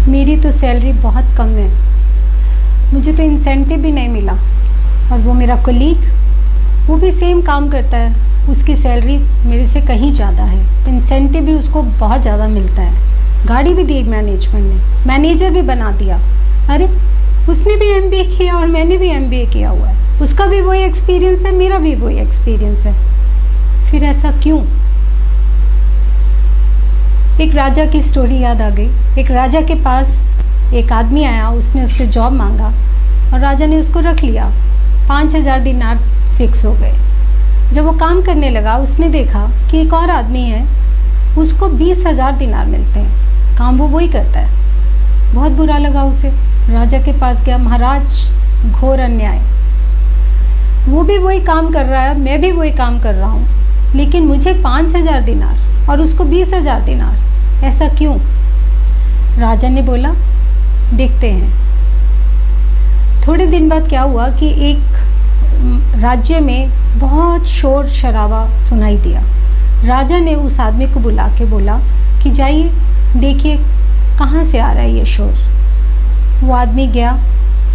मेरी तो सैलरी बहुत कम है, मुझे तो इंसेंटिव भी नहीं मिला। और वो मेरा कलीग, वो भी सेम काम करता है, उसकी सैलरी मेरे से कहीं ज़्यादा है, इंसेंटिव भी उसको बहुत ज़्यादा मिलता है, गाड़ी भी दी मैनेजमेंट ने, मैनेजर भी बना दिया। अरे उसने भी एमबीए किया और मैंने भी एमबीए किया हुआ है, उसका भी वही एक्सपीरियंस है, मेरा भी वही एक्सपीरियंस है, फिर ऐसा क्यों? एक राजा की स्टोरी याद आ गई। एक राजा के पास एक आदमी आया, उसने उससे जॉब मांगा और राजा ने उसको रख लिया। 5,000 दिनार फिक्स हो गए। जब वो काम करने लगा, उसने देखा कि एक और आदमी है, उसको 20,000 दिनार मिलते हैं, काम वो वही करता है। बहुत बुरा लगा उसे, राजा के पास गया, महाराज घोर अन्याय, वो भी वही काम कर रहा है, मैं भी वही काम कर रहा हूँ, लेकिन मुझे 5,000 दिनार और उसको 20,000 दिनार, ऐसा क्यों? राजा ने बोला देखते हैं। थोड़े दिन बाद क्या हुआ कि एक राज्य में बहुत शोर शराबा सुनाई दिया। राजा ने उस आदमी को बुला के बोला कि जाइए देखिए कहाँ से आ रहा है ये शोर। वो आदमी गया,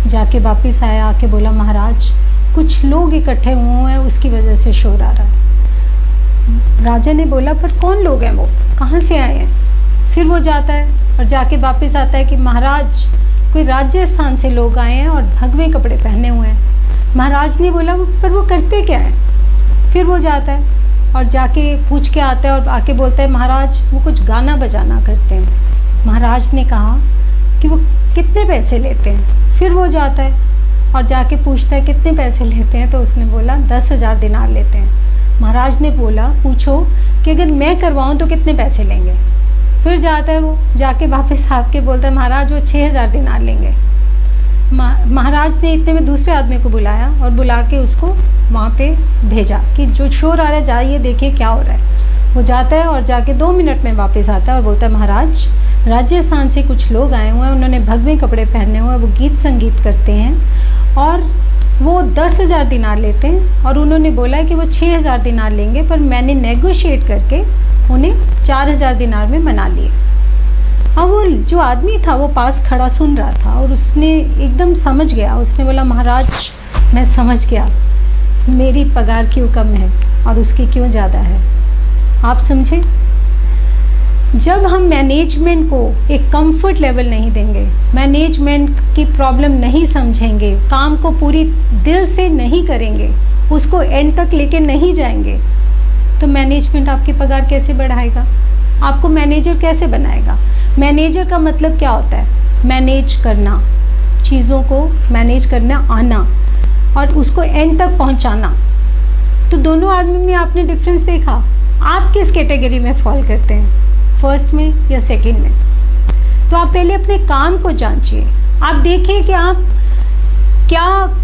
जाके वापस आया, आके बोला महाराज कुछ लोग इकट्ठे हुए हैं, उसकी वजह से शोर आ रहा है। राजा ने बोला पर कौन लोग हैं, वो कहाँ से आए हैं? फिर वो जाता है और जाके वापस आता है कि महाराज कोई राजस्थान से लोग आए हैं और भगवे कपड़े पहने हुए हैं। महाराज ने बोला पर वो करते क्या है? फिर वो जाता है और जाके पूछ के आता है और आके बोलता है महाराज वो कुछ गाना बजाना करते हैं। महाराज ने कहा कि वो कितने पैसे लेते हैं? फिर वो जाता है और जाके पूछता है कितने पैसे लेते हैं, तो उसने बोला 10,000 दिनार लेते हैं। महाराज ने बोला पूछो कि अगर मैं करवाऊँ तो कितने पैसे लेंगे? फिर जाता है वो, जाके वापस आके बोलता है महाराज वो 6,000 दिनार लेंगे। महाराज ने इतने में दूसरे आदमी को बुलाया और बुला के उसको वहाँ पे भेजा कि जो शोर आ रहा है जाइए देखिए क्या हो रहा है। वो जाता है और जाके 2 मिनट में वापस आता है और बोलता है महाराज राजस्थान से कुछ लोग आए हुए हैं, उन्होंने भगवे कपड़े पहने हुए हैं, वो गीत संगीत करते हैं और वो 10,000 दिनार लेते हैं और उन्होंने बोला है कि वो 6,000 दिनार लेंगे, पर मैंने नेगोशिएट करके उन्हें 4,000 दिनार में मना लिए। अब वो जो आदमी था वो पास खड़ा सुन रहा था और उसने एकदम समझ गया। उसने बोला महाराज मैं समझ गया मेरी पगार क्यों कम है और उसकी क्यों ज़्यादा है। आप समझे? जब हम मैनेजमेंट को एक कंफर्ट लेवल नहीं देंगे, मैनेजमेंट की प्रॉब्लम नहीं समझेंगे, काम को पूरी दिल से नहीं करेंगे, उसको एंड तक लेके नहीं जाएंगे, तो मैनेजमेंट आपकी पगार कैसे बढ़ाएगा? आपको मैनेजर कैसे बनाएगा? मैनेजर का मतलब क्या होता है? मैनेज करना, चीज़ों को मैनेज करना आना और उसको एंड तक पहुंचाना। तो दोनों आदमी में आपने डिफरेंस देखा। आप किस कैटेगरी में फॉल करते हैं, फर्स्ट में या सेकंड में? तो आप पहले अपने काम को जांचिए। आप देखिए कि आप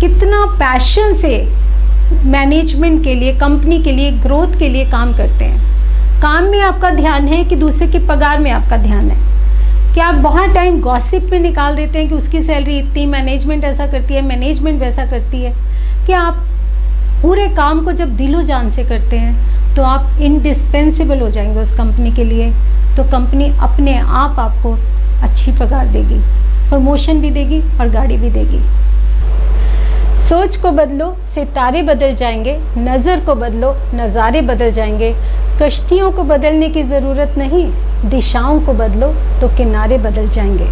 कितना पैशन से मैनेजमेंट के लिए, कंपनी के लिए, ग्रोथ के लिए काम करते हैं। काम में आपका ध्यान है कि दूसरे की पगार में आपका ध्यान है? कि आप बहुत टाइम गॉसिप में निकाल देते हैं कि उसकी सैलरी इतनी, मैनेजमेंट ऐसा करती है, मैनेजमेंट वैसा करती है? कि आप पूरे काम को जब दिलो जान से करते हैं तो आप इंडिस्पेंसिबल हो जाएंगे उस कंपनी के लिए। तो कंपनी अपने आप आपको अच्छी पगार देगी, प्रमोशन भी देगी और गाड़ी भी देगी। सोच को बदलो, सितारे बदल जाएंगे। नज़र को बदलो, नज़ारे बदल जाएंगे। कश्तियों को बदलने की ज़रूरत नहीं, दिशाओं को बदलो तो किनारे बदल जाएंगे।